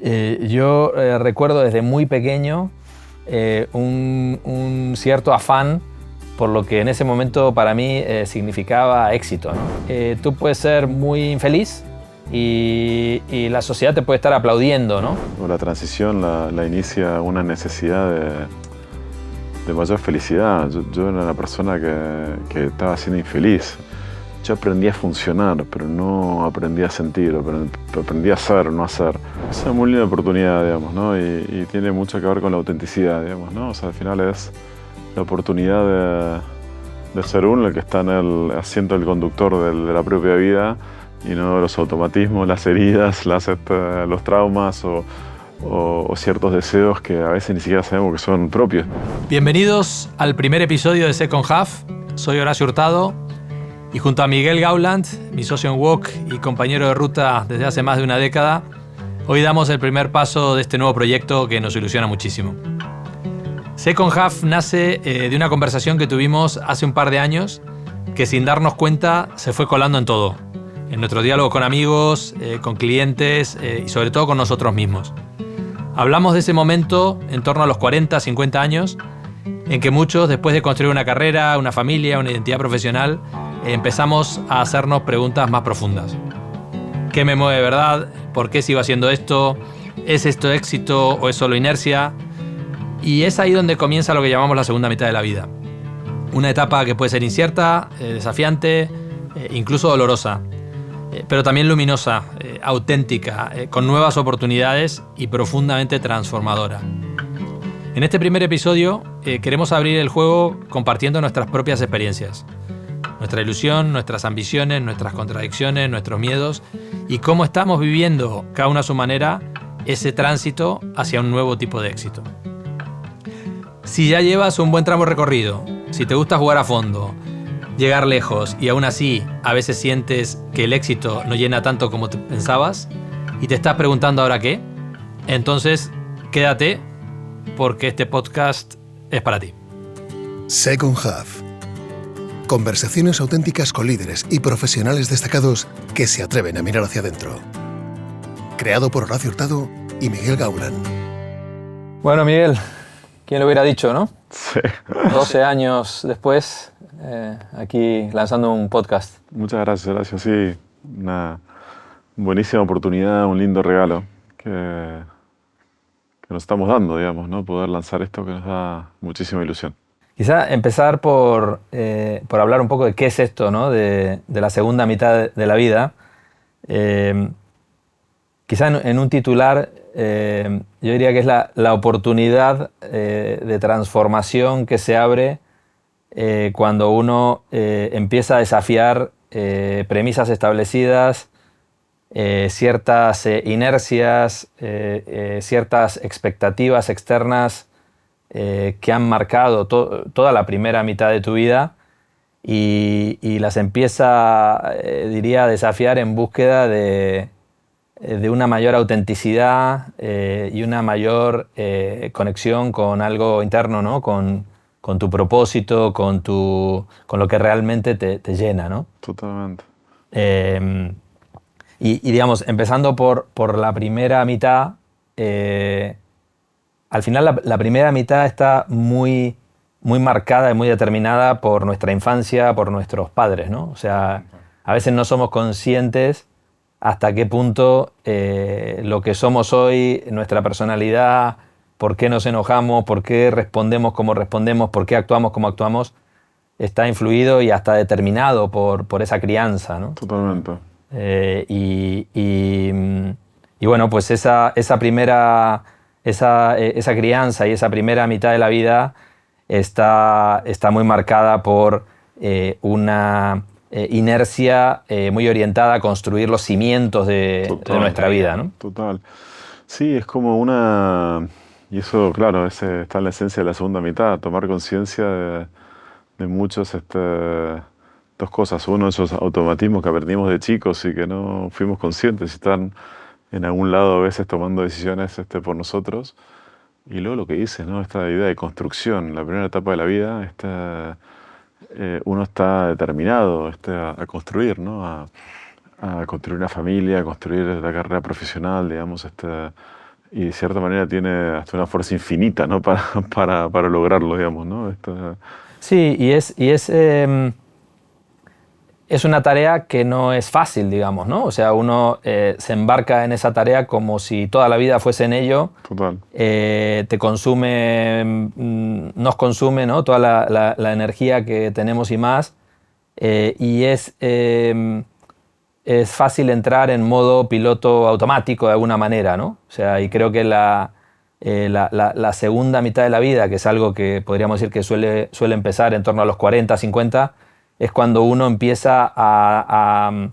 Yo recuerdo desde muy pequeño un cierto afán por lo que en ese momento para mí significaba éxito, ¿no? Tú puedes ser muy infeliz y la sociedad te puede estar aplaudiendo, ¿no? La transición la inicia una necesidad de mayor felicidad. Yo era una persona que estaba siendo infeliz. Yo aprendí a funcionar, pero no aprendí a sentir, aprendí a ser, no a ser. Es una muy linda oportunidad, digamos, ¿no? Y tiene mucho que ver con la autenticidad, digamos, ¿no? O sea, al final es la oportunidad de ser uno el que está en el asiento del conductor de la propia vida y no los automatismos, las heridas, los traumas o ciertos deseos que a veces ni siquiera sabemos que son propios. Bienvenidos al primer episodio de Second Half. Soy Horacio Hurtado y junto a Miguel Gauland, mi socio en Walk y compañero de ruta desde hace más de una década, hoy damos el primer paso de este nuevo proyecto que nos ilusiona muchísimo. Second Half nace de una conversación que tuvimos hace un par de años que sin darnos cuenta se fue colando en todo. En nuestro diálogo con amigos, con clientes y sobre todo con nosotros mismos. Hablamos de ese momento en torno a los 40, 50 años en que muchos, después de construir una carrera, una familia, una identidad profesional, empezamos a hacernos preguntas más profundas. ¿Qué me mueve de verdad? ¿Por qué sigo haciendo esto? ¿Es esto éxito o es solo inercia? Y es ahí donde comienza lo que llamamos la segunda mitad de la vida. Una etapa que puede ser incierta, desafiante, incluso dolorosa, pero también luminosa, auténtica, con nuevas oportunidades y profundamente transformadora. En este primer episodio queremos abrir el juego compartiendo nuestras propias experiencias. Nuestra ilusión, nuestras ambiciones, nuestras contradicciones, nuestros miedos y cómo estamos viviendo, cada uno a su manera, ese tránsito hacia un nuevo tipo de éxito. Si ya llevas un buen tramo recorrido, si te gusta jugar a fondo, llegar lejos y aún así a veces sientes que el éxito no llena tanto como te pensabas y te estás preguntando ahora qué, entonces quédate porque este podcast es para ti. Second Half. Conversaciones auténticas con líderes y profesionales destacados que se atreven a mirar hacia adentro. Creado por Horacio Hurtado y Miguel Gauland. Bueno, Miguel, ¿quién lo hubiera dicho, no? Sí. 12 años después, aquí lanzando un podcast. Muchas gracias, Horacio. Sí, una buenísima oportunidad, un lindo regalo que nos estamos dando, digamos, ¿no? Poder lanzar esto que nos da muchísima ilusión. Quizá empezar por hablar un poco de qué es esto, ¿no? de la segunda mitad de la vida. Quizá en un titular yo diría que es la oportunidad de transformación que se abre cuando uno empieza a desafiar premisas establecidas, ciertas inercias, ciertas expectativas externas que han marcado toda la primera mitad de tu vida y las empieza, diría, a desafiar en búsqueda de una mayor autenticidad y una mayor conexión con algo interno, ¿no? Con tu propósito, con lo que realmente te llena, ¿no? Totalmente. Y digamos, empezando por la primera mitad, al final la primera mitad está muy, muy marcada y muy determinada por nuestra infancia, por nuestros padres, ¿no? O sea, a veces no somos conscientes hasta qué punto lo que somos hoy, nuestra personalidad, por qué nos enojamos, por qué respondemos como respondemos, por qué actuamos como actuamos, está influido y hasta determinado por esa crianza, ¿no? Totalmente. Y bueno, pues esa crianza y esa primera mitad de la vida está muy marcada por una inercia muy orientada a construir los cimientos de nuestra vida, ¿no? Total. Sí, es como y eso, claro, está en la esencia de la segunda mitad, tomar conciencia de muchos, dos cosas. Uno, esos automatismos que aprendimos de chicos y que no fuimos conscientes y están en algún lado a veces tomando decisiones por nosotros. Y luego lo que dices, ¿no? Esta idea de construcción, la primera etapa de la vida, uno está determinado a construir, ¿no? A construir una familia, a construir la carrera profesional, digamos, y de cierta manera tiene hasta una fuerza infinita, ¿no? para lograrlo, digamos, ¿no? Sí, es una tarea que no es fácil, digamos, ¿no? O sea, uno se embarca en esa tarea como si toda la vida fuese en ello. Total. Te consume, nos consume, ¿no? Toda la energía que tenemos y más. Y es fácil entrar en modo piloto automático de alguna manera, ¿no? O sea, y creo que la segunda mitad de la vida, que es algo que podríamos decir que suele empezar en torno a los 40, 50, es cuando uno empieza a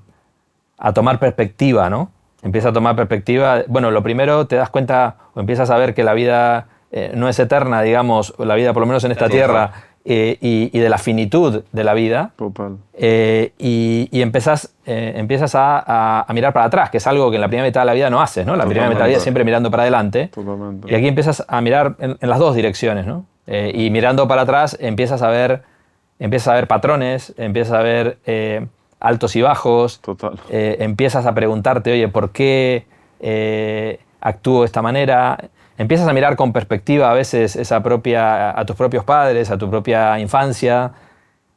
tomar perspectiva, ¿no? Empieza a tomar perspectiva. Bueno, lo primero te das cuenta o empiezas a ver que la vida no es eterna, digamos, la vida por lo menos en esta tierra, y de la finitud de la vida. Total. Y empiezas a mirar para atrás, que es algo que en la primera mitad de la vida no haces, ¿no? La primera mitad de la vida siempre mirando para adelante. Totalmente. Y aquí empiezas a mirar en las dos direcciones, ¿no? Y mirando para atrás empiezas a ver patrones, empiezas a ver altos y bajos. Total. Empiezas a preguntarte, oye, ¿por qué actúo de esta manera? Empiezas a mirar con perspectiva a veces a tus propios padres, a tu propia infancia.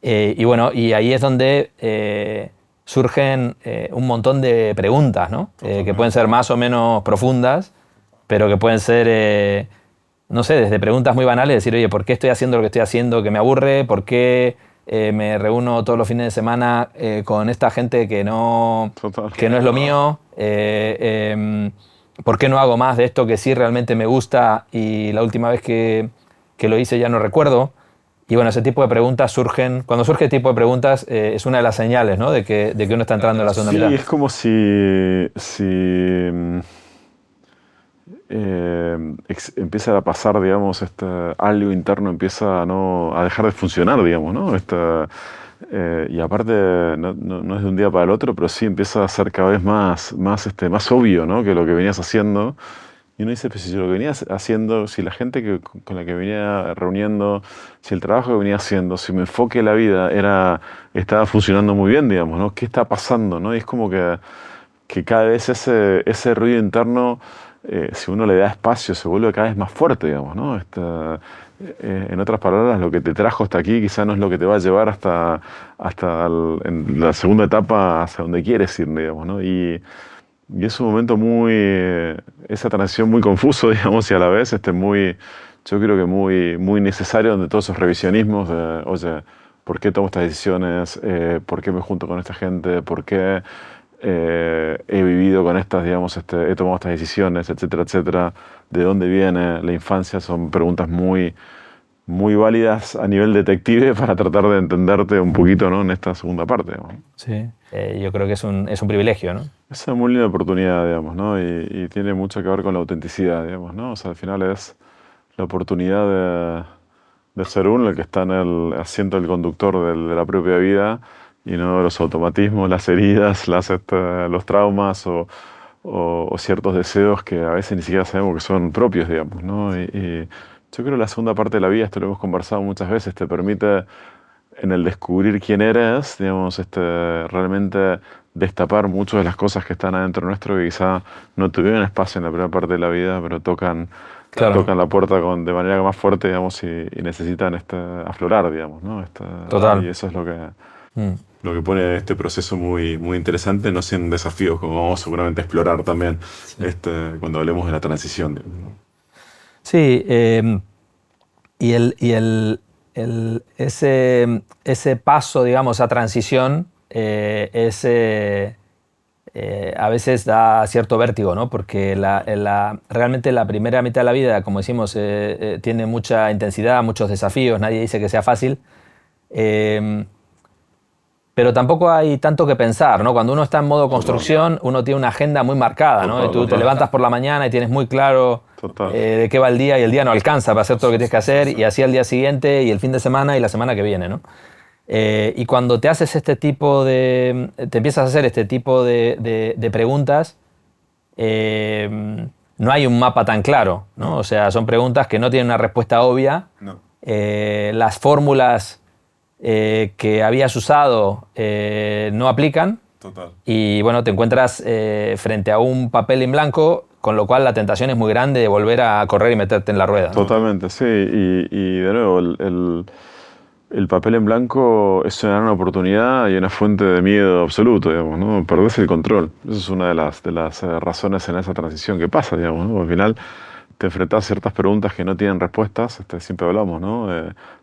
Y bueno, y ahí es donde surgen un montón de preguntas, ¿no? Que pueden ser más o menos profundas, pero que pueden ser, no sé, desde preguntas muy banales, decir, oye, ¿por qué estoy haciendo lo que estoy haciendo que me aburre? ¿Por qué me reúno todos los fines de semana con esta gente que no es lo mío? ¿Por qué no hago más de esto que sí realmente me gusta y la última vez que lo hice ya no recuerdo? Y bueno, ese tipo de preguntas surgen. Cuando surge este tipo de preguntas es una de las señales, ¿no? de que uno está entrando en la segunda mitad. Sí, es como si empieza a pasar, digamos, algo interno empieza a dejar de funcionar, digamos, ¿no? Y aparte, no es de un día para el otro, pero sí empieza a ser cada vez más obvio, ¿no? Que lo que venías haciendo. Y uno dice, pues si lo que venías haciendo, si la gente con la que venía reuniendo, si el trabajo que venía haciendo, si mi enfoque de la vida estaba funcionando muy bien, digamos, ¿no? ¿Qué está pasando, no? Y es como que cada vez ese ruido interno, si uno le da espacio, se vuelve cada vez más fuerte, digamos, ¿no? En otras palabras, lo que te trajo hasta aquí quizá no es lo que te va a llevar en la segunda etapa hacia donde quieres ir, digamos, ¿no? Y es un momento esa transición muy confuso, digamos, y a la vez yo creo que muy necesario, donde todos esos revisionismos de, oye, ¿por qué tomo estas decisiones? ¿Por qué me junto con esta gente? ¿Por qué he vivido con estas, digamos, he tomado estas decisiones, etcétera, etcétera? ¿De dónde viene la infancia? Son preguntas muy válidas a nivel detective para tratar de entenderte un poquito, ¿no? En esta segunda parte, ¿no? Sí, yo creo que es un privilegio, ¿no? Es una muy linda oportunidad, digamos, ¿no? Y tiene mucho que ver con la autenticidad, digamos, ¿no? O sea, al final es la oportunidad de ser uno el que está en el asiento del conductor de la propia vida, y no los automatismos, las heridas, los traumas o ciertos deseos que a veces ni siquiera sabemos que son propios, digamos, ¿no? Y yo creo que la segunda parte de la vida, esto lo hemos conversado muchas veces, te permite en el descubrir quién eres, digamos, realmente destapar muchas de las cosas que están adentro nuestro, que quizá no tuvieron espacio en la primera parte de la vida, pero tocan la puerta de manera más fuerte, digamos, y necesitan aflorar, digamos, ¿no? Total. Y eso es lo que pone este proceso muy, muy interesante, no sin desafíos, como vamos seguramente a explorar también cuando hablemos de la transición, digamos, ¿no? Sí, ese paso, digamos, esa transición, a veces da cierto vértigo, ¿no? Porque realmente la primera mitad de la vida, como decimos, tiene mucha intensidad, muchos desafíos, nadie dice que sea fácil. Pero tampoco hay tanto que pensar, ¿no? Cuando uno está en modo construcción, uno tiene una agenda muy marcada, ¿no? Y tú te levantas por la mañana y tienes muy claro de qué va el día, y el día no alcanza para hacer todo lo que tienes que hacer, y así al día siguiente, y el fin de semana, y la semana que viene, ¿no? Y cuando te haces te empiezas a hacer este tipo de preguntas, no hay un mapa tan claro, ¿no? O sea, son preguntas que no tienen una respuesta obvia. No. Las fórmulas que habías usado no aplican. Total. Y bueno, te encuentras frente a un papel en blanco con lo cual la tentación es muy grande de volver a correr y meterte en la rueda, ¿no? Totalmente, sí. Y de nuevo, el papel en blanco es una oportunidad y una fuente de miedo absoluto, digamos, ¿no? Perdés el control. Esa es una de las razones en esa transición que pasa, digamos, ¿no? Al final te enfrentás a ciertas preguntas que no tienen respuestas, siempre hablamos, ¿no?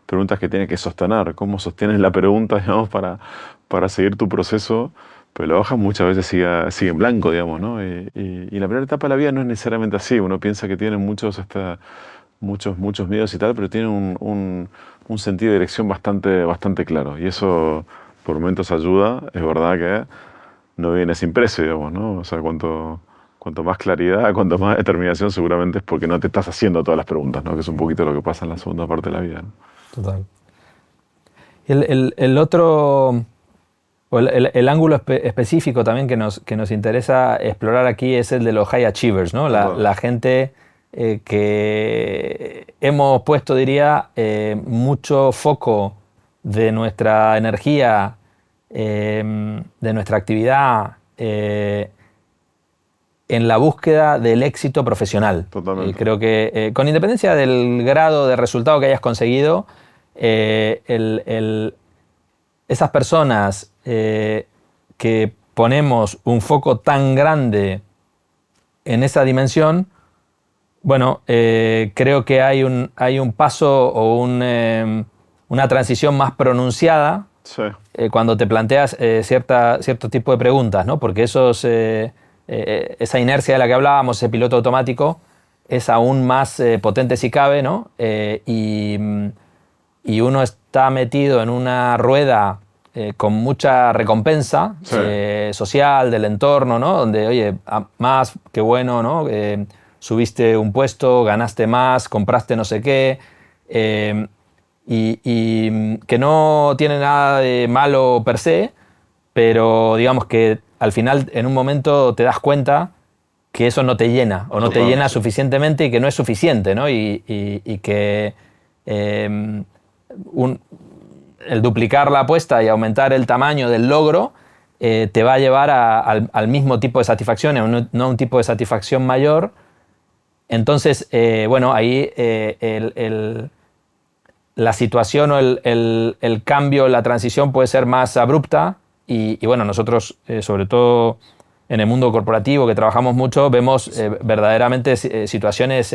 Preguntas que tienes que sostener. ¿Cómo sostienes la pregunta, digamos, para seguir tu proceso? Pero la hoja muchas veces sigue en blanco, digamos, ¿no? Y la primera etapa de la vida no es necesariamente así. Uno piensa que tiene muchos miedos y tal, pero tiene un sentido de dirección bastante claro. Y eso por momentos ayuda. Es verdad que no viene sin precio, digamos, ¿no? O sea, cuanto más claridad, cuanto más determinación, seguramente es porque no te estás haciendo todas las preguntas, ¿no? Que es un poquito lo que pasa en la segunda parte de la vida, ¿no? Total. El otro, o el ángulo específico también que nos interesa explorar aquí es el de los high achievers, ¿no? La gente que hemos puesto, diría, mucho foco de nuestra energía, de nuestra actividad, en la búsqueda del éxito profesional. Totalmente. Creo que con independencia del grado de resultado que hayas conseguido, esas personas que ponemos un foco tan grande en esa dimensión, bueno, creo que hay un paso o una transición más pronunciada, Sí. Cuando te planteas cierto tipo de preguntas, ¿no? Porque esa inercia de la que hablábamos, ese piloto automático, es aún más potente si cabe, ¿no? Y uno está metido en una rueda con mucha recompensa, Sí. social, del entorno, ¿no? Donde, oye, más, qué bueno, ¿no? Subiste un puesto, ganaste más, compraste no sé qué, y que no tiene nada de malo per se, pero digamos que al final en un momento te das cuenta que eso no te llena, o no te llena suficientemente y que no es suficiente, ¿no? Y que el duplicar la apuesta y aumentar el tamaño del logro te va a llevar al mismo tipo de satisfacción, no a un tipo de satisfacción mayor. Entonces, bueno, ahí la situación o el cambio, la transición puede ser más abrupta y bueno, nosotros, sobre todo en el mundo corporativo que trabajamos mucho, vemos verdaderamente situaciones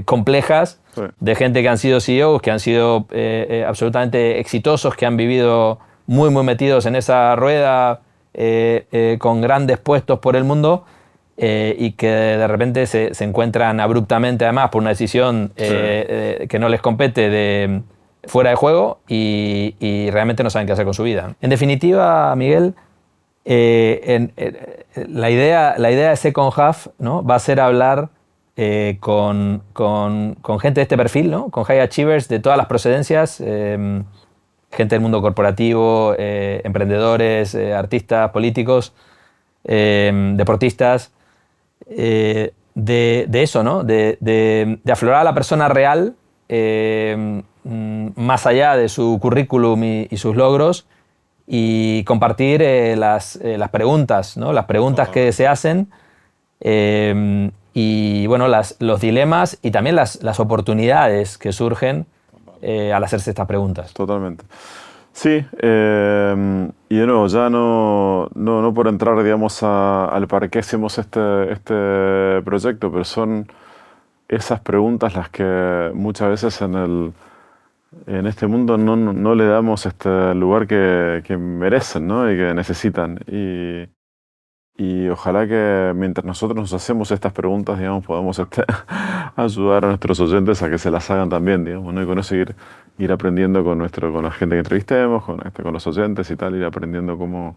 complejas, Sí. de gente que han sido CEOs, que han sido absolutamente exitosos, que han vivido muy metidos en esa rueda, con grandes puestos por el mundo, y que de repente se encuentran abruptamente, además, por una decisión que no les compete, fuera de juego, y realmente no saben qué hacer con su vida. En definitiva, Miguel, la idea de Second Half, ¿no? Va a ser hablar con gente de este perfil, ¿no? Con high achievers de todas las procedencias, gente del mundo corporativo, emprendedores, artistas, políticos, deportistas, de eso, ¿no? De aflorar a la persona real, más allá de su currículum y sus logros, y compartir las preguntas, ¿no? Las preguntas que se hacen, y bueno, los dilemas y también las oportunidades que surgen al hacerse estas preguntas. Totalmente. Sí, y de nuevo, ya no por entrar, digamos, al para qué hacemos este proyecto, pero son esas preguntas las que muchas veces en este mundo no le damos este lugar que merecen, ¿no? Y que necesitan. Y ojalá que mientras nosotros nos hacemos estas preguntas, digamos, podamos ayudar a nuestros oyentes a que se las hagan también, digamos, ¿no? Y con eso ir aprendiendo con la gente que entrevistemos, con los oyentes y tal, ir aprendiendo cómo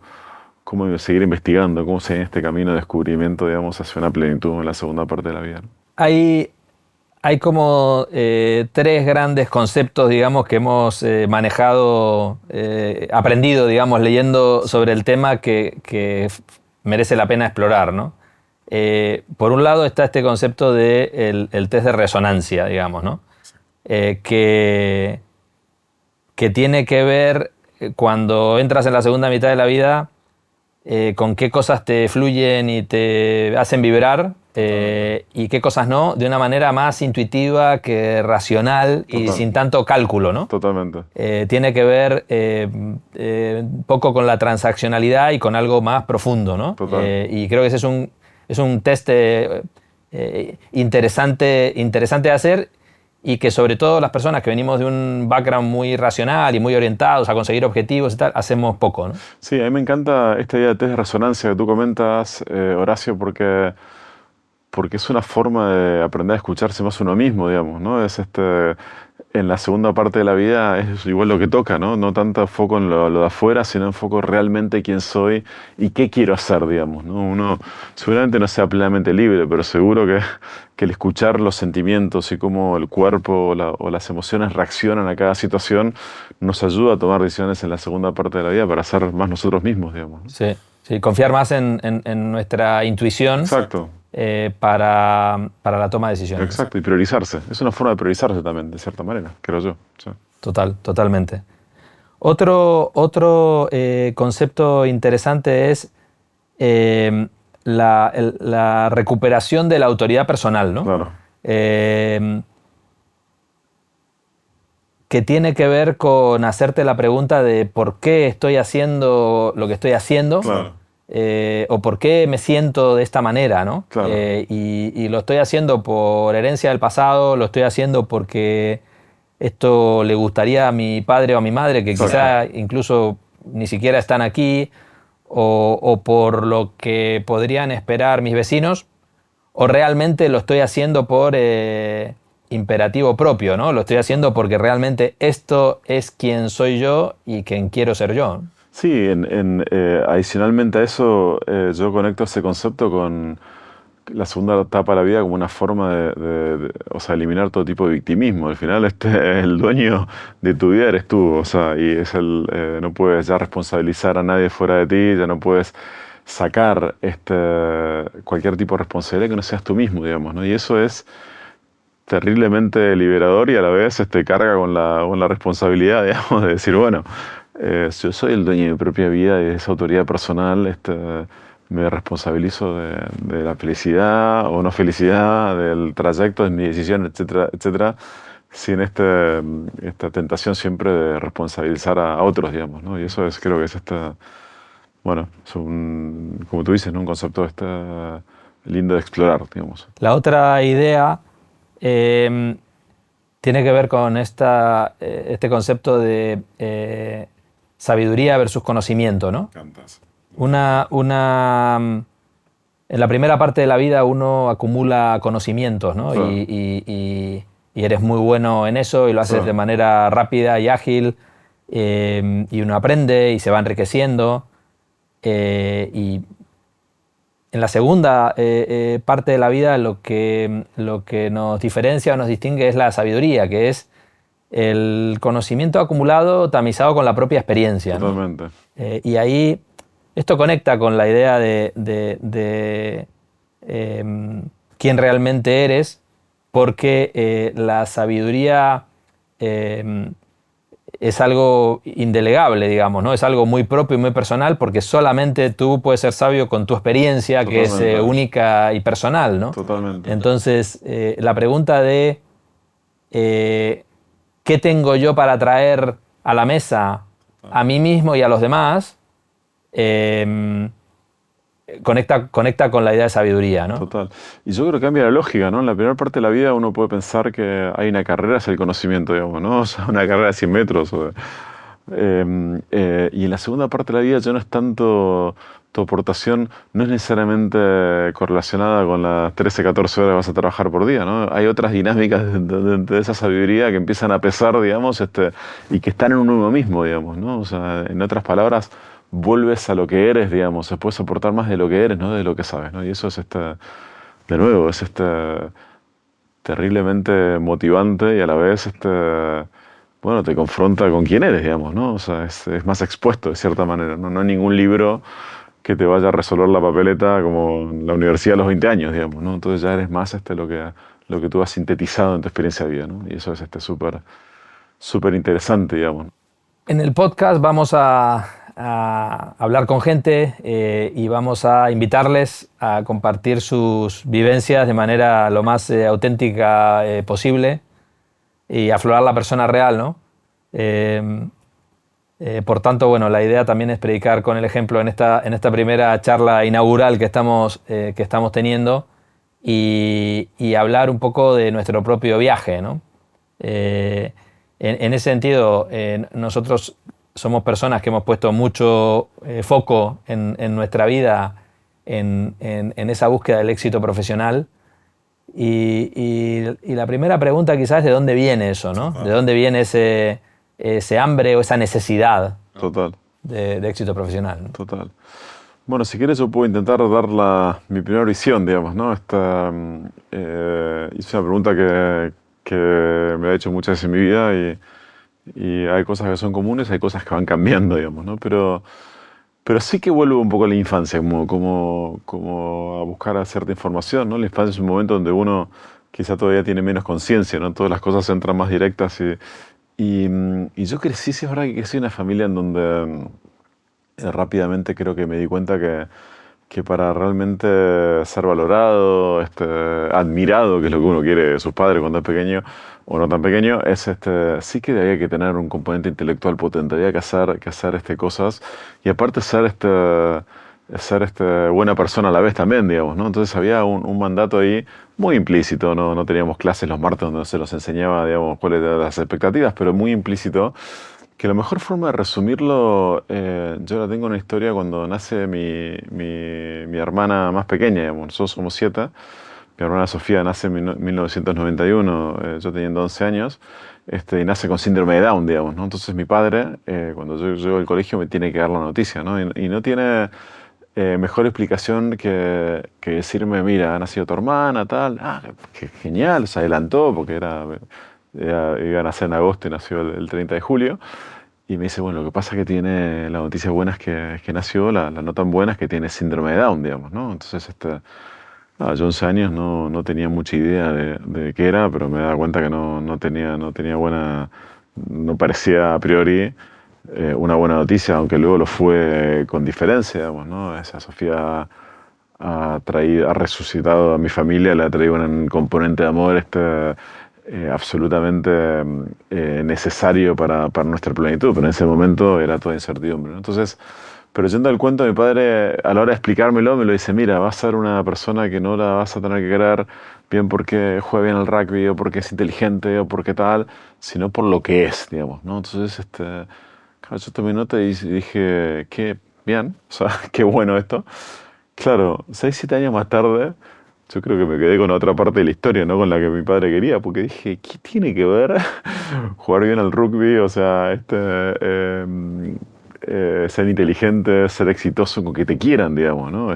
seguir investigando, cómo seguir este camino de descubrimiento, digamos, hacia una plenitud en la segunda parte de la vida, ¿no? Hay como tres grandes conceptos, digamos, que hemos manejado, aprendido, digamos, leyendo sobre el tema que merece la pena explorar, ¿no? Por un lado está este concepto de el test de resonancia, digamos, ¿no? Que tiene que ver cuando entras en la segunda mitad de la vida, con qué cosas te fluyen y te hacen vibrar y qué cosas no, de una manera más intuitiva que racional y sin tanto cálculo, ¿no? Totalmente. Tiene que ver un poco con la transaccionalidad y con algo más profundo, ¿no? Y creo que ese es un test interesante de hacer y que sobre todo las personas que venimos de un background muy racional y muy orientados a conseguir objetivos y tal, hacemos poco, ¿no? Sí, a mí me encanta esta idea de test de resonancia que tú comentas, Horacio, porque es una forma de aprender a escucharse más uno mismo, digamos, ¿no? En la segunda parte de la vida es igual lo que toca, ¿no? No tanto foco en lo de afuera, sino enfoco realmente quién soy y qué quiero hacer, digamos, ¿no? Uno seguramente no sea plenamente libre, pero seguro que el escuchar los sentimientos y cómo el cuerpo o las emociones reaccionan a cada situación nos ayuda a tomar decisiones en la segunda parte de la vida para ser más nosotros mismos, digamos, ¿no? Sí, confiar más en nuestra intuición. Exacto. Para la toma de decisiones. Exacto, y priorizarse. Es una forma de priorizarse también, de cierta manera, creo yo. Sí. Totalmente. Otro concepto interesante es la recuperación de la autoridad personal, ¿no? Claro. Que tiene que ver con hacerte la pregunta de por qué estoy haciendo lo que estoy haciendo. Claro. O por qué me siento de esta manera, ¿no? Claro. Y lo estoy haciendo por herencia del pasado, lo estoy haciendo porque esto le gustaría a mi padre o a mi madre, que quizá incluso ni siquiera están aquí, o por lo que podrían esperar mis vecinos, o realmente lo estoy haciendo por imperativo propio, ¿no? Lo estoy haciendo porque realmente esto es quien soy yo y quien quiero ser yo. Sí, adicionalmente a eso, yo conecto ese concepto con la segunda etapa de la vida como una forma o sea, eliminar todo tipo de victimismo. Al final, el dueño de tu vida eres tú, o sea, y no puedes ya responsabilizar a nadie fuera de ti, ya no puedes sacar cualquier tipo de responsabilidad que no seas tú mismo, digamos, ¿no? Y eso es terriblemente liberador y a la vez carga con la responsabilidad, digamos, de decir, bueno, yo soy el dueño de mi propia vida y de esa autoridad personal, me responsabilizo de la felicidad o no felicidad, del trayecto, de mi decisión, etcétera, etcétera, sin esta tentación siempre de responsabilizar a otros, digamos, ¿no? Y eso creo que es bueno, es como tú dices, ¿no? Un concepto lindo de explorar, digamos. La otra idea tiene que ver con este concepto de sabiduría versus conocimiento, ¿no? En la primera parte de la vida uno acumula conocimientos, ¿no? Claro. Y eres muy bueno en eso y lo haces de manera rápida y ágil y uno aprende y se va enriqueciendo y en la segunda parte de la vida lo que nos diferencia o nos distingue es la sabiduría, que es el conocimiento acumulado tamizado con la propia experiencia, ¿no? Totalmente. Y ahí esto conecta con la idea de quién realmente eres, porque la sabiduría es algo indelegable, digamos, ¿no? Es algo muy propio y muy personal, porque solamente tú puedes ser sabio con tu experiencia, totalmente, que es única y personal, ¿no? Totalmente. Entonces, la pregunta de ¿qué tengo yo para traer a la mesa a mí mismo y a los demás? Conecta con la idea de sabiduría, ¿no? Total. Y yo creo que cambia la lógica, ¿no? En la primera parte de la vida uno puede pensar que hay una carrera hacia el conocimiento, digamos, ¿no? O sea, una carrera de 100 metros. Y en la segunda parte de la vida ya no es tanto... Tu aportación no es necesariamente correlacionada con las 13, 14 horas que vas a trabajar por día, ¿no? Hay otras dinámicas de esa sabiduría que empiezan a pesar, digamos, y que están en uno mismo, digamos, ¿no? O sea, en otras palabras, vuelves a lo que eres, digamos, puedes aportar más de lo que eres, no de lo que sabes, ¿no? Y eso es de nuevo, es terriblemente motivante y a la vez bueno, te confronta con quién eres, digamos, ¿no? O sea, es más expuesto de cierta manera, ¿no? No hay ningún libro que te vaya a resolver la papeleta como en la universidad a los 20 años, digamos, ¿no? Entonces ya eres más lo que tú has sintetizado en tu experiencia de vida, ¿no? Y eso es súper interesante, digamos. En el podcast vamos a a hablar con gente y vamos a invitarles a compartir sus vivencias de manera lo más auténtica posible y aflorar la persona real, ¿no? Por tanto, bueno, la idea también es predicar con el ejemplo en esta primera charla inaugural que estamos teniendo y hablar un poco de nuestro propio viaje, ¿no? En ese sentido, nosotros somos personas que hemos puesto mucho foco en nuestra vida en esa búsqueda del éxito profesional. Y la primera pregunta quizás es de dónde viene eso, ¿no? ¿De dónde viene ese hambre o esa necesidad Total. de éxito profesional, ¿no? Total. Bueno, si quieres yo puedo intentar dar mi primera visión, digamos, ¿no? Es una pregunta que me ha hecho muchas veces en mi vida y hay cosas que son comunes, hay cosas que van cambiando, digamos, ¿no? Pero sí que vuelvo un poco a la infancia, como a buscar cierta información, ¿no? La infancia es un momento donde uno quizá todavía tiene menos conciencia, ¿no? Todas las cosas entran más directas y yo crecí, sí es verdad que crecí en una familia en donde rápidamente creo que me di cuenta que para realmente ser valorado, admirado, que es lo que uno quiere de sus padres cuando es pequeño o no tan pequeño, sí que había que tener un componente intelectual potente, había que hacer cosas y aparte ser buena persona a la vez también, digamos, ¿no? Entonces había un mandato ahí muy implícito, no teníamos clases los martes donde se nos enseñaba, digamos, cuáles eran las expectativas, pero muy implícito. Que la mejor forma de resumirlo, yo la tengo en una historia cuando nace mi hermana más pequeña, digamos. Nosotros somos 7. Mi hermana Sofía nace en 1991, yo teniendo 11 años, y nace con síndrome de Down, digamos, ¿no? Entonces mi padre, cuando yo llego al colegio, me tiene que dar la noticia, ¿no? Y no tiene mejor explicación que decirme, mira, ha nacido tu hermana, tal. Ah, qué genial, se adelantó porque iba a nacer en agosto y nació el 30 de julio. Y me dice, bueno, lo que pasa es que tiene, la noticia buena es que nació, la no tan buena es que tiene síndrome de Down, digamos, ¿no? Entonces, yo 11 años no tenía mucha idea de qué era, pero me daba cuenta que no tenía buena, no parecía a priori una buena noticia, aunque luego lo fue con diferencia, digamos, ¿no? Esa Sofía ha resucitado a mi familia, le ha traído un componente de amor absolutamente necesario para nuestra plenitud, pero en ese momento era toda incertidumbre, ¿no? Entonces, pero yendo al cuento, mi padre a la hora de explicármelo me lo dice, mira, vas a ser una persona que no la vas a tener que querer bien porque juega bien al rugby o porque es inteligente o porque tal, sino por lo que es, digamos, ¿no? Entonces, claro, yo tomé nota y dije, qué bien, o sea, qué bueno esto. Claro, 6, 7 años más tarde, yo creo que me quedé con otra parte de la historia, ¿no? Con la que mi padre quería, porque dije, ¿qué tiene que ver jugar bien al rugby? O sea, ser inteligente, ser exitoso, con que te quieran, digamos, ¿no?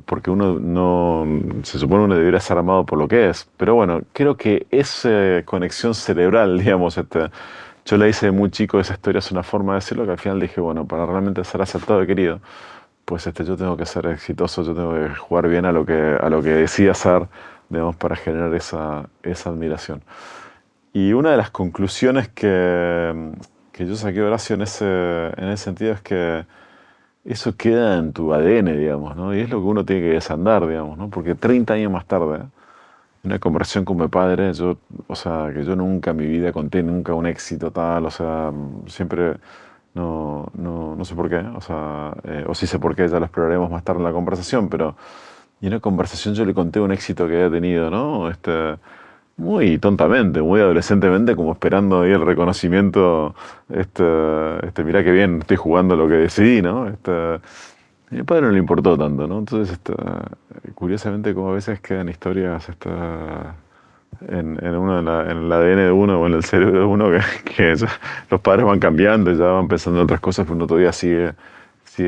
Porque uno no, se supone uno debería ser amado por lo que es. Pero bueno, creo que esa conexión cerebral, digamos, yo la hice de muy chico, esa historia es una forma de decirlo, que al final dije, bueno, para realmente ser aceptado y querido, pues yo tengo que ser exitoso, yo tengo que jugar bien a lo que decía ser, digamos, para generar esa admiración. Y una de las conclusiones que yo saqué, Horacio, en ese sentido es que eso queda en tu ADN, digamos, ¿no? Y es lo que uno tiene que desandar, digamos, ¿no? Porque 30 años más tarde, en una conversación con mi padre, o sea, que yo nunca en mi vida conté nunca un éxito tal, o sea, siempre... No sé por qué, o sea, o sí sé por qué, ya lo exploraremos más tarde en la conversación, pero y en una conversación yo le conté un éxito que había tenido, ¿no? Muy tontamente, muy adolescentemente, como esperando ahí el reconocimiento, mirá qué bien, estoy jugando lo que decidí, ¿no? A mi padre no le importó tanto, ¿no? Entonces, curiosamente, como a veces quedan historias, en el ADN de uno o en el cerebro de uno que los padres van cambiando y ya van pensando en otras cosas, pero uno todavía sigue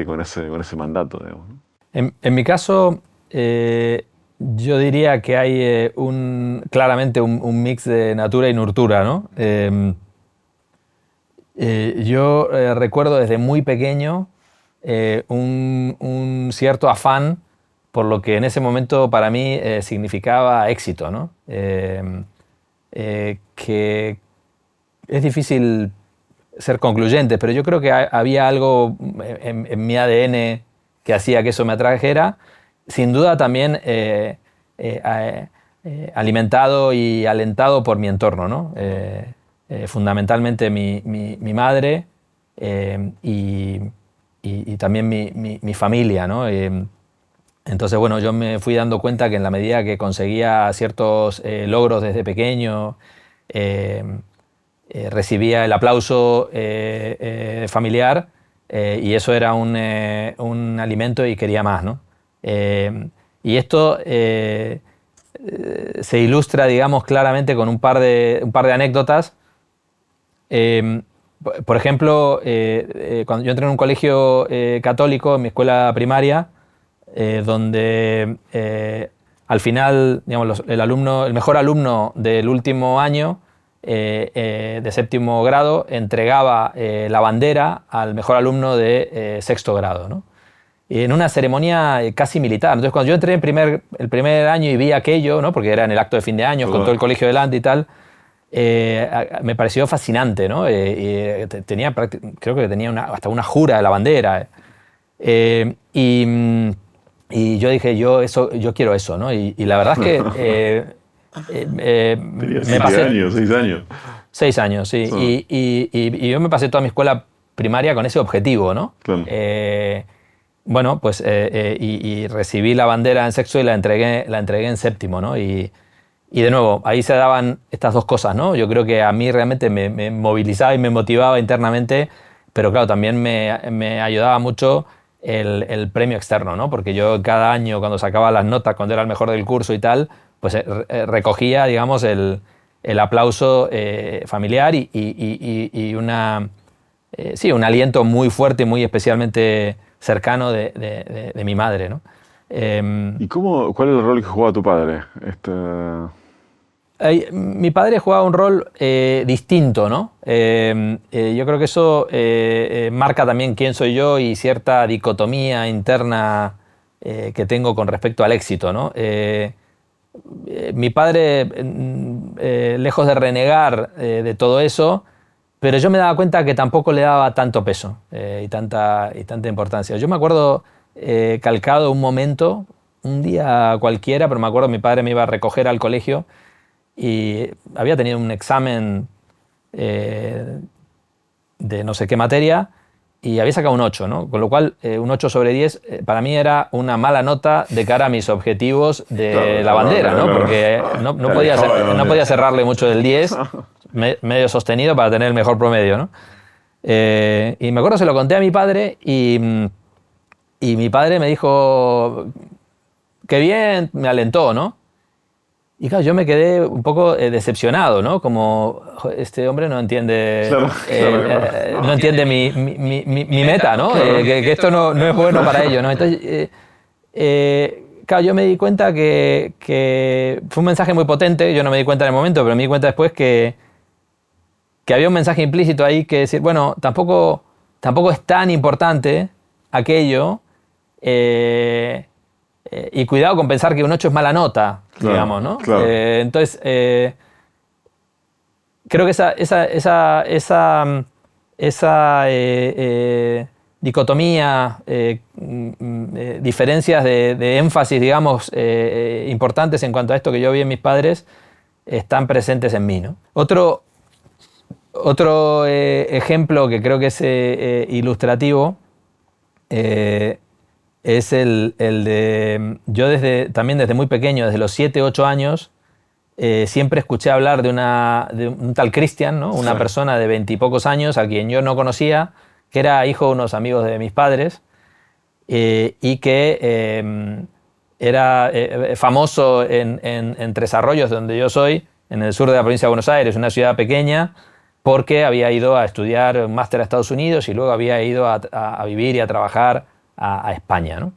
con ese mandato, digamos, ¿no? En mi caso, yo diría que hay claramente un mix de natura y nurtura, ¿no? Yo recuerdo desde muy pequeño un cierto afán por lo que en ese momento para mí significaba éxito, ¿no? Que es difícil ser concluyentes, pero yo creo que había algo en mi ADN que hacía que eso me atrajera. Sin duda también alimentado y alentado por mi entorno, ¿no? Fundamentalmente mi madre y también mi familia, ¿no? Entonces, bueno, yo me fui dando cuenta que en la medida que conseguía ciertos logros desde pequeño, recibía el aplauso familiar y eso era un alimento y quería más, ¿no? Y esto se ilustra, digamos, claramente con un par de anécdotas. Por ejemplo, cuando yo entré en un colegio católico, en mi escuela primaria, donde al final, digamos, el mejor alumno del último año de séptimo grado entregaba la bandera al mejor alumno de sexto grado, ¿no? Y en una ceremonia casi militar. Entonces, cuando yo entré el primer año y vi aquello, ¿no? Porque era en el acto de fin de año, con todo el colegio delante y tal, me pareció fascinante, ¿no? Creo que tenía hasta una jura de la bandera. Y yo dije, yo quiero eso, ¿no? Y la verdad es que me pasé 6 años. 6 años, sí. Y yo me pasé toda mi escuela primaria con ese objetivo, ¿no? Claro. Bueno, pues y recibí la bandera en sexto y la entregué en séptimo, ¿no? Y de nuevo, ahí se daban estas dos cosas, ¿no? Yo creo que a mí realmente me movilizaba y me motivaba internamente, pero claro, también me ayudaba mucho el premio externo, ¿no? Porque yo cada año, cuando sacaba las notas, cuando era el mejor del curso y tal, pues recogía, digamos, el aplauso familiar y un aliento muy fuerte y muy especialmente cercano de mi madre, ¿no? ¿Y cuál es el rol que jugaba tu padre? Mi padre jugaba un rol distinto, ¿no? Yo creo que eso marca también quién soy yo y cierta dicotomía interna que tengo con respecto al éxito, ¿no? Mi padre, lejos de renegar de todo eso, pero yo me daba cuenta que tampoco le daba tanto peso y tanta importancia. Yo me acuerdo calcado un momento, un día cualquiera, pero me acuerdo mi padre me iba a recoger al colegio y había tenido un examen de no sé qué materia y había sacado un 8, ¿no? Con lo cual un 8 sobre 10 para mí era una mala nota de cara a mis objetivos de la bandera, ¿no? Porque no podía cerrarle mucho del 10, medio sostenido para tener el mejor promedio, ¿no? Y me acuerdo, se lo conté a mi padre y mi padre me dijo, qué bien, me alentó, ¿no? Y claro, yo me quedé un poco decepcionado, ¿no? Como, este hombre no entiende, no entiende mi meta, ¿no? Que esto no es bueno para ello, ¿no? Entonces, claro, yo me di cuenta que fue un mensaje muy potente, yo no me di cuenta en el momento, pero me di cuenta después que había un mensaje implícito ahí que decir, bueno, tampoco es tan importante aquello, y cuidado con pensar que un 8 es mala nota, claro, digamos, ¿no? Claro. Entonces, creo que esa dicotomía, diferencias de énfasis, digamos, importantes en cuanto a esto que yo vi en mis padres, están presentes en mí, ¿no? Otro ejemplo que creo que es ilustrativo es el de... Yo también desde muy pequeño, desde los 7, 8 años, siempre escuché hablar de un tal Christian, ¿no? Una persona de 20 y pocos años a quien yo no conocía, que era hijo de unos amigos de mis padres y que era famoso en Tres Arroyos, donde yo soy, en el sur de la provincia de Buenos Aires, una ciudad pequeña, porque había ido a estudiar un máster a Estados Unidos y luego había ido a vivir y a trabajar a España, ¿no?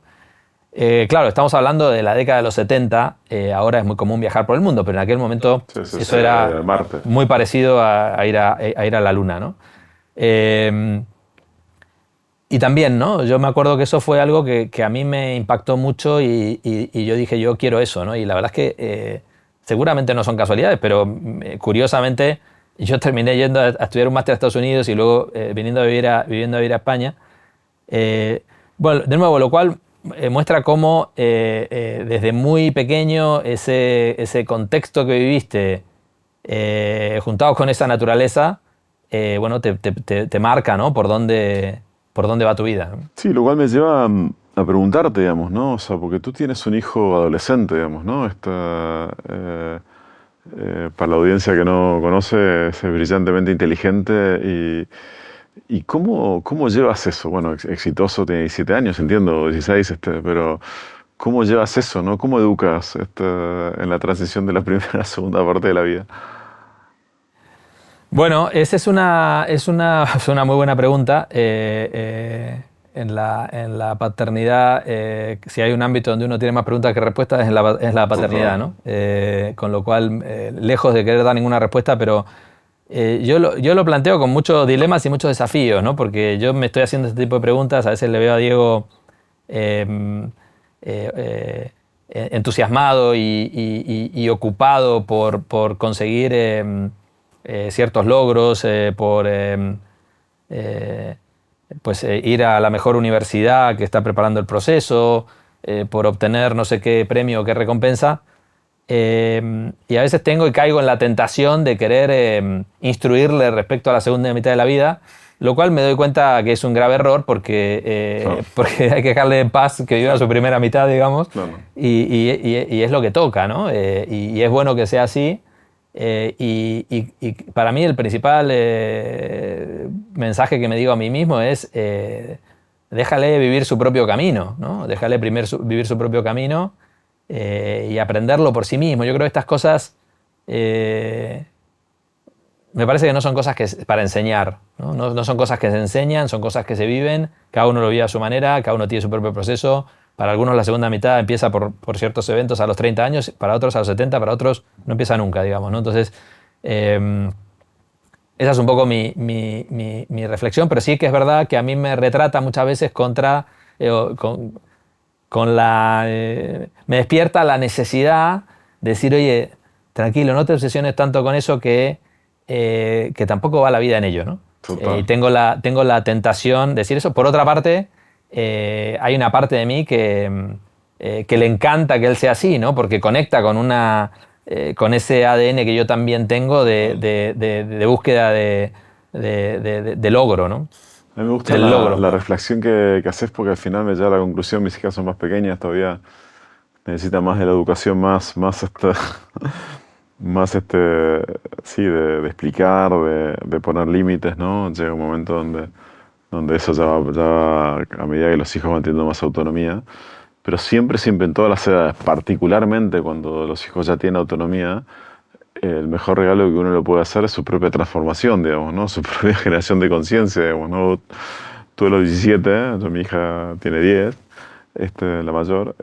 Claro, estamos hablando de la década de los 70, ahora es muy común viajar por el mundo, pero en aquel momento eso era muy parecido a ir a la Luna, ¿no? Y también, ¿no? Yo me acuerdo que eso fue algo que a mí me impactó mucho y yo dije, yo quiero eso, ¿no? Y la verdad es que seguramente no son casualidades, pero curiosamente yo terminé yendo a estudiar un máster a Estados Unidos y luego viviendo a vivir a España. Bueno, de nuevo, lo cual muestra cómo desde muy pequeño ese contexto que viviste, juntado con esa naturaleza, bueno, te marca, ¿no? Por dónde va tu vida, ¿no? Sí, lo cual me lleva a preguntarte, digamos, ¿no? O sea, porque tú tienes un hijo adolescente, digamos, ¿no? Para la audiencia que no conoce, es brillantemente inteligente y ¿cómo llevas eso? Bueno, exitoso, tiene 17 años, entiendo, 16, pero ¿cómo llevas eso, no? ¿Cómo educas en la transición de la primera a la segunda parte de la vida? Bueno, esa es una muy buena pregunta. En la paternidad, si hay un ámbito donde uno tiene más preguntas que respuestas, es la paternidad, ¿no? Con lo cual, lejos de querer dar ninguna respuesta, pero yo lo planteo con muchos dilemas y muchos desafíos, ¿no? Porque yo me estoy haciendo este tipo de preguntas, a veces le veo a Diego entusiasmado y ocupado por conseguir ciertos logros, por pues, ir a la mejor universidad que está preparando el proceso, por obtener no sé qué premio o qué recompensa. Y a veces tengo y caigo en la tentación de querer instruirle respecto a la segunda mitad de la vida, lo cual me doy cuenta que es un grave error porque hay que dejarle en paz que viva su primera mitad, digamos, Claro. Y es lo que toca, ¿no? Y es bueno que sea así. Y para mí el principal mensaje que me digo a mí mismo es déjale vivir su propio camino, ¿no? Déjale vivir su propio camino y aprenderlo por sí mismo. Yo creo que estas cosas me parece que no son cosas para enseñar, ¿no? No son cosas que se enseñan, son cosas que se viven, cada uno lo vive a su manera, cada uno tiene su propio proceso. Para algunos la segunda mitad empieza por ciertos eventos a los 30 años, para otros a los 70, para otros no empieza nunca, digamos, ¿no? Entonces, esa es un poco mi reflexión, pero sí que es verdad que a mí me retrata muchas veces me despierta la necesidad de decir, oye, tranquilo, no te obsesiones tanto con eso que tampoco va la vida en ello, ¿no? Y tengo la tentación de decir eso. Por otra parte, hay una parte de mí que le encanta que él sea así, ¿no? Porque conecta con ese ADN que yo también tengo de búsqueda de logro, ¿no? A mí me gusta la reflexión que haces porque al final me lleva a la conclusión, mis hijas son más pequeñas todavía, necesitan más de la educación más sí, de explicar, de poner límites, ¿no? Llega un momento donde eso ya va, a medida que los hijos van teniendo más autonomía, pero siempre en todas las edades, particularmente cuando los hijos ya tienen autonomía, el mejor regalo que uno le puede hacer es su propia transformación, digamos, ¿no? Su propia generación de conciencia, digamos, ¿no? Tú a los 17, mi hija tiene 10, la mayor,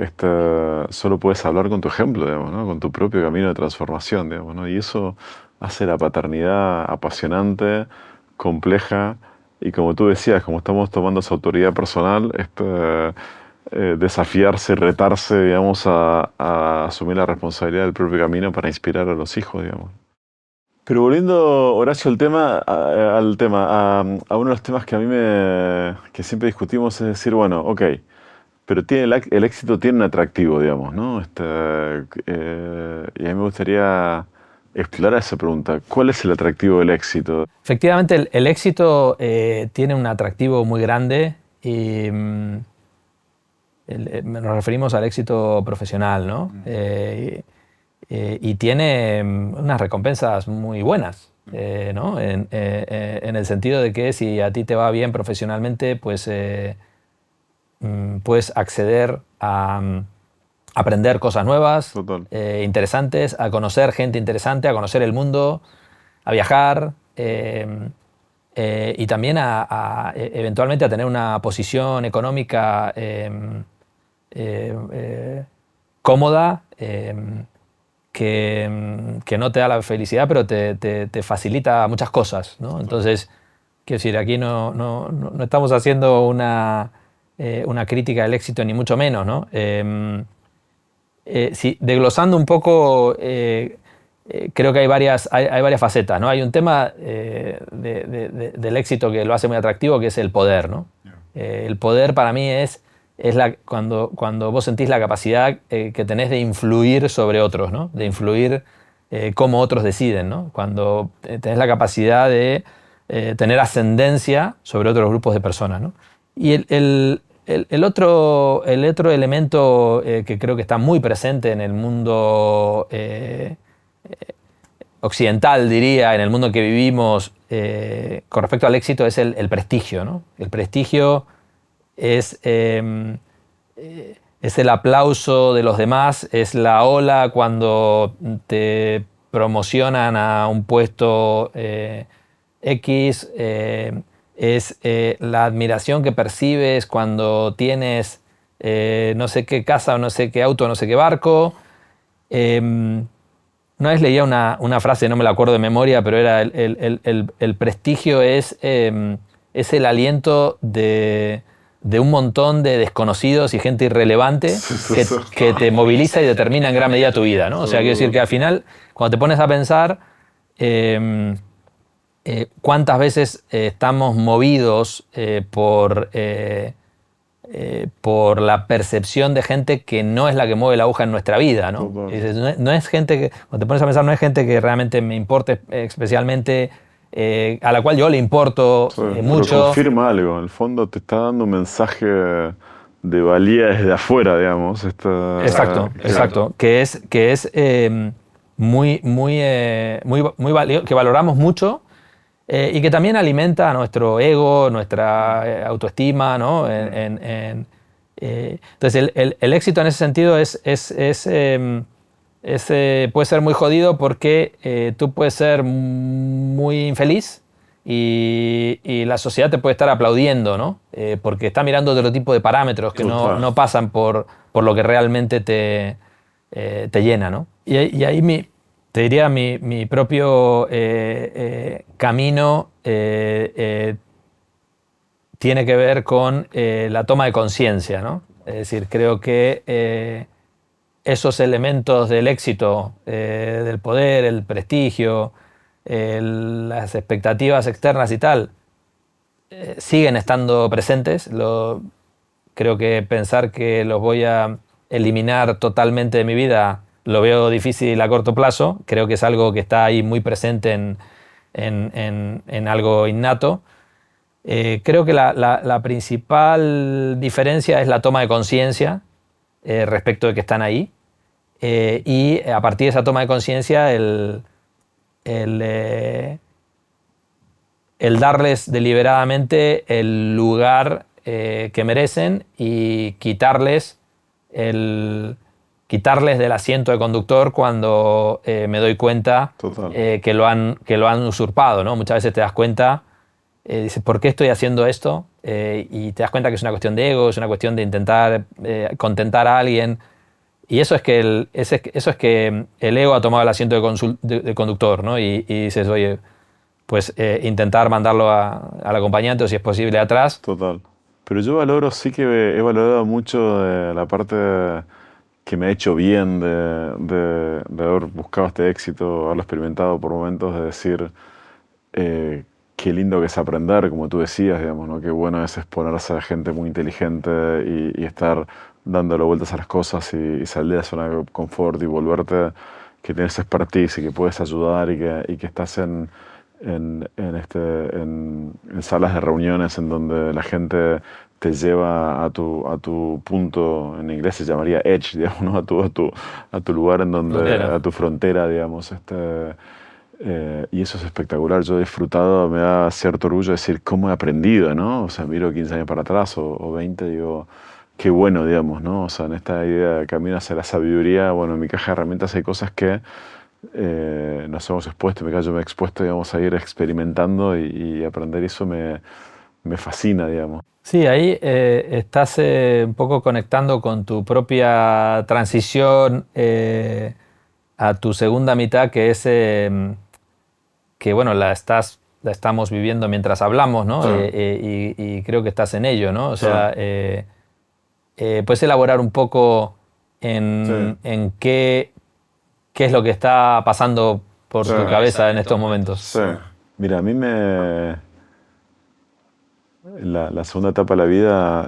solo puedes hablar con tu ejemplo, digamos, ¿no? Con tu propio camino de transformación, digamos, ¿no? Y eso hace la paternidad apasionante, compleja, y como tú decías, como estamos tomando esa autoridad personal, desafiarse, retarse, digamos, a asumir la responsabilidad del propio camino para inspirar a los hijos, digamos. Pero volviendo, Horacio, al tema, a uno de los temas que a mí que siempre discutimos es decir, bueno, ok, pero el éxito tiene un atractivo, digamos, ¿no? Y a mí me gustaría explorar esa pregunta. ¿Cuál es el atractivo del éxito? Efectivamente, el éxito tiene un atractivo muy grande y nos referimos al éxito profesional, ¿no? Y tiene unas recompensas muy buenas, ¿no? En el sentido de que si a ti te va bien profesionalmente, pues puedes acceder a aprender cosas nuevas, interesantes, a conocer gente interesante, a conocer el mundo, a viajar y también eventualmente a tener una posición económica cómoda, que no te da la felicidad, pero te facilita muchas cosas, ¿no? Entonces, quiero decir, aquí no estamos haciendo una crítica del éxito, ni mucho menos, ¿no? Desglosando un poco creo que hay varias facetas, ¿no? Hay un tema del éxito que lo hace muy atractivo, que es el poder, ¿no? El poder para mí es cuando vos sentís la capacidad que tenés de influir sobre otros, ¿no? De influir cómo otros deciden, ¿no? Cuando tenés la capacidad de tener ascendencia sobre otros grupos de personas, ¿no? Y el otro elemento que creo que está muy presente en el mundo occidental, diría, en el mundo que vivimos, con respecto al éxito, es el prestigio, ¿no? El prestigio es el aplauso de los demás, es la ola cuando te promocionan a un puesto X, es la admiración que percibes cuando tienes no sé qué casa, o no sé qué auto, no sé qué barco. Una vez leía una frase, no me la acuerdo de memoria, pero era el prestigio es el aliento de un montón de desconocidos y gente irrelevante que te moviliza y determina en gran medida tu vida, ¿no? O sea, quiero decir que al final, cuando te pones a pensar cuántas veces estamos movidos por la percepción de gente que no es la que mueve la aguja en nuestra vida, ¿no? Y dices, no es gente que, cuando te pones a pensar, no es gente que realmente me importe especialmente, a la cual yo le importo mucho. Pero confirma algo, en el fondo te está dando un mensaje de valía desde afuera, digamos. Exacto. Que es muy valioso, que valoramos mucho. Y que también alimenta nuestro ego, nuestra autoestima, ¿no? Entonces el éxito en ese sentido puede ser muy jodido porque tú puedes ser muy infeliz y la sociedad te puede estar aplaudiendo, ¿no? Porque está mirando otro tipo de parámetros que no pasan por lo que realmente te llena, ¿no? Y ahí te diría, mi propio camino tiene que ver con la toma de conciencia, ¿no? Es decir, creo que esos elementos del éxito, del poder, el prestigio, las expectativas externas y tal, siguen estando presentes. Creo que pensar que los voy a eliminar totalmente de mi vida lo veo difícil a corto plazo. Creo que es algo que está ahí muy presente en algo innato. Creo que la principal diferencia es la toma de conciencia respecto de que están ahí. Y a partir de esa toma de conciencia, el darles deliberadamente el lugar que merecen y quitarles del asiento de conductor cuando me doy cuenta que lo han usurpado, ¿no? Muchas veces te das cuenta, dices, ¿por qué estoy haciendo esto? Y te das cuenta que es una cuestión de ego, es una cuestión de intentar contentar a alguien. Y eso es que el ego ha tomado el asiento de conductor, ¿no? Y dices, oye, pues intentar mandarlo al acompañante o si es posible atrás. Total. Pero yo sí que he valorado mucho de la parte que me ha hecho bien de haber buscado este éxito, haberlo experimentado por momentos, de decir qué lindo que es aprender, como tú decías, digamos, ¿no? Qué bueno es exponerse a gente muy inteligente y estar dándole vueltas a las cosas y salir de la zona de confort y volverte, que tienes expertise y que puedes ayudar y que estás en salas de reuniones en donde la gente te lleva a tu punto, en inglés se llamaría edge, digamos, ¿no? a tu lugar en donde, a tu frontera, digamos. Y eso es espectacular. Yo he disfrutado, me da cierto orgullo decir cómo he aprendido, ¿no? O sea, miro 15 años para atrás o 20, digo, qué bueno, digamos, ¿no? O sea, en esta idea de camino hacia la sabiduría, bueno, en mi caja de herramientas hay cosas que nos hemos expuesto, yo me he expuesto, digamos, a ir experimentando y aprender, y eso me fascina, digamos. Sí, ahí estás un poco conectando con tu propia transición a tu segunda mitad, que es que, bueno, la estamos viviendo mientras hablamos, ¿no? Y creo que estás en ello, ¿no? O sea, puedes elaborar un poco en qué qué es lo que está pasando por Sí. tu cabeza en estos momentos. Sí. Mira, a mí la segunda etapa de la vida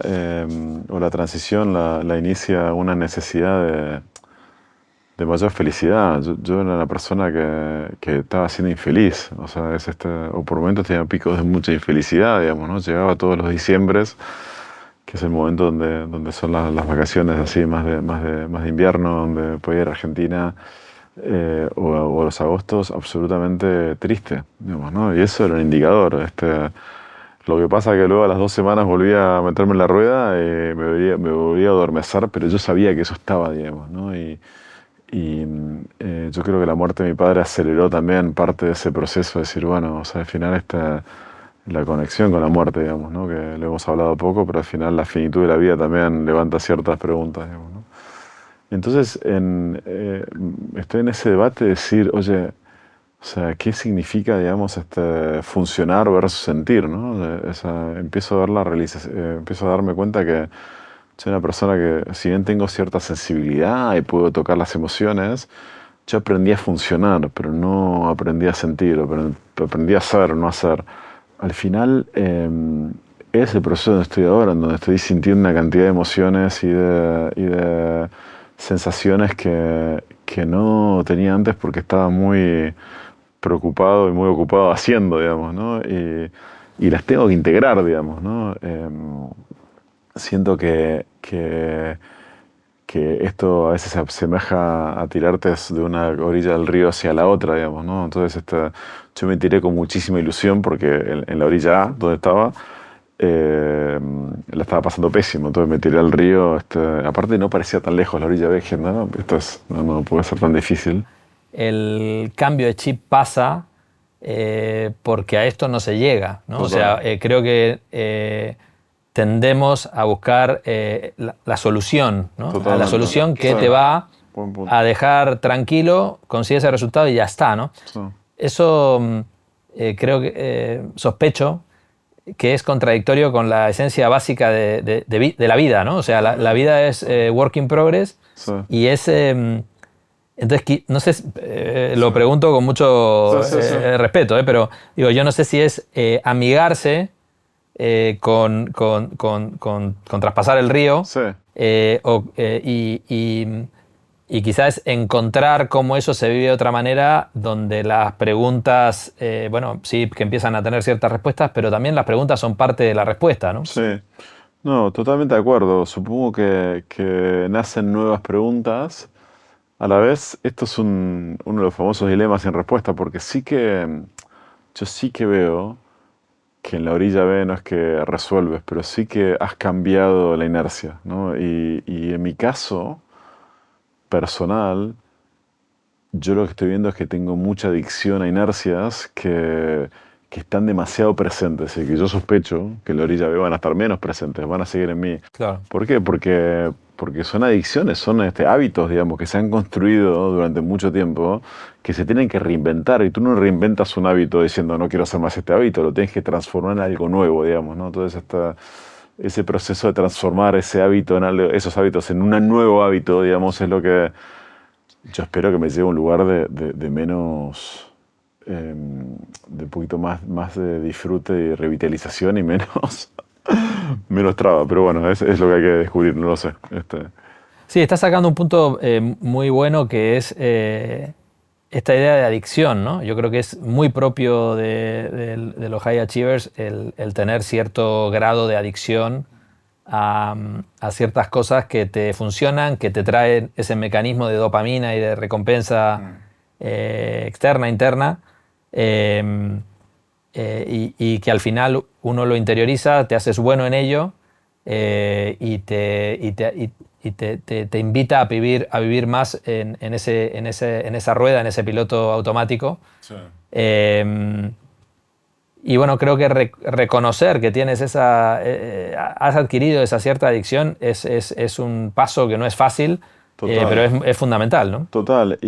o la transición la inicia una necesidad de mayor felicidad. Yo era una persona que estaba siendo infeliz, o sea, o por momentos tenía picos de mucha infelicidad, digamos, ¿no? Llegaba todos los diciembres, que es el momento donde son las vacaciones así más de invierno, donde podía ir a Argentina, o los agostos, absolutamente triste, digamos, ¿no? Y eso era un indicador. Lo que pasa es que luego a las 2 semanas volvía a meterme en la rueda, me volvía a adormecer, pero yo sabía que eso estaba, digamos, ¿no? Yo creo que la muerte de mi padre aceleró también parte de ese proceso de decir, bueno, o sea, al final la conexión con la muerte, digamos, ¿no? Que lo hemos hablado poco, pero al final la finitud de la vida también levanta ciertas preguntas, digamos, ¿no? Entonces, estoy en ese debate de decir, oye, o sea, ¿qué significa, digamos, funcionar versus sentir, ¿no? Empiezo a ver empiezo a darme cuenta que soy una persona que, si bien tengo cierta sensibilidad y puedo tocar las emociones, yo aprendí a funcionar, pero no aprendí a sentir, aprendí a hacer, no a hacer. Al final, es el proceso donde estoy ahora, en donde estoy sintiendo una cantidad de emociones y de sensaciones que no tenía antes porque estaba muy preocupado y muy ocupado haciendo, digamos, ¿no? Y las tengo que integrar, digamos, ¿no? Siento que esto a veces se asemeja a tirarte de una orilla del río hacia la otra, digamos, ¿no? Entonces yo me tiré con muchísima ilusión porque en la orilla A, donde estaba, la estaba pasando pésimo, entonces me tiré al río, aparte no parecía tan lejos la orilla B, dije, no, no puede ser tan difícil. El cambio de chip pasa porque a esto no se llega, ¿no? O sea, creo que tendemos a buscar la solución, ¿no? A la solución que te va a dejar tranquilo, consigue ese resultado y ya está, ¿no? Sí. Eso creo que sospecho que es contradictorio con la esencia básica de la vida, ¿no? O sea, la vida es work in progress, sí. Y es... entonces, no sé, lo pregunto con mucho respeto, pero digo, yo no sé si es amigarse con traspasar el río, sí. Y quizás encontrar cómo eso se vive de otra manera, donde las preguntas, bueno, sí que empiezan a tener ciertas respuestas, pero también las preguntas son parte de la respuesta, ¿no? Sí, no, totalmente de acuerdo. Supongo que nacen nuevas preguntas. A la vez, esto es uno de los famosos dilemas sin respuesta, porque yo sí que veo que en la orilla B no es que resuelves, pero sí que has cambiado la inercia, ¿no? Y en mi caso personal, yo lo que estoy viendo es que tengo mucha adicción a inercias que están demasiado presentes y que yo sospecho que en la orilla B van a estar menos presentes, van a seguir en mí. Claro. ¿Por qué? Porque son adicciones, son hábitos, digamos, que se han construido durante mucho tiempo, que se tienen que reinventar, y tú no reinventas un hábito diciendo no quiero hacer más este hábito, lo tienes que transformar en algo nuevo, digamos, ¿no? Entonces ese proceso de transformar esos hábitos en un nuevo hábito, digamos, es lo que yo espero que me lleve a un lugar de menos, de un poquito más de disfrute y revitalización y menos traba, pero bueno, es lo que hay que descubrir, no lo sé. Sí, estás sacando un punto muy bueno que es esta idea de adicción, ¿no? Yo creo que es muy propio de los high achievers el tener cierto grado de adicción a ciertas cosas que te funcionan, que te traen ese mecanismo de dopamina y de recompensa externa, interna, y que al final uno lo interioriza, te haces bueno en ello y te invita a vivir más en esa rueda, en ese piloto automático. Sí. Y bueno, creo que reconocer que tienes has adquirido esa cierta adicción es un paso que no es fácil, pero es fundamental, ¿no? Total.